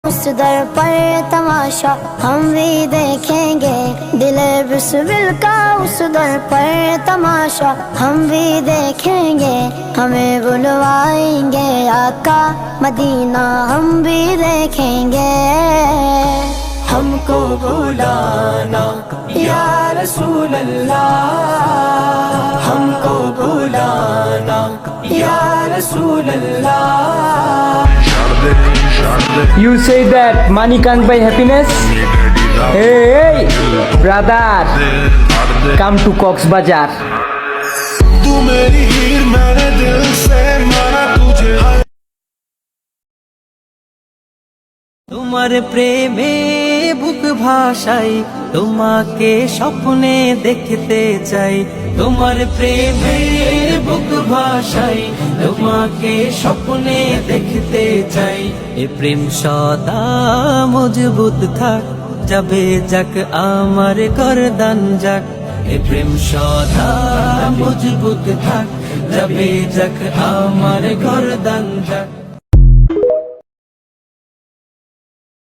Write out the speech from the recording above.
उस दर पर तमाशा हम भी देखेंगे, दिले बिस्मिल का उस दर पर तमाशा हम भी देखेंगे। हमें बुलवाएंगे आका मदीना हम भी देखेंगे। हमको बुलाना या रसूल अल्लाह, हमको बुलाना या रसूल अल्लाह। You say that money can't buy happiness? Hey, brother, come to Coxbazar. तू मेरी हीर, मैंने दिल से माना तुझे। তোমার প্রেমে বুক ভাসাই, তোমাকে স্বপ্নে দেখতে চাই। তোমার প্রেমে বুক ভাসাই, তোমাকে স্বপ্নে দেখতে চাই। এ প্রেম সদা মজবুত থাক, যাবে যাক আমার গর্দান যাক। এ প্রেম সদা মজবুত থাক, যাবে যাক আমার গর্দান যাক।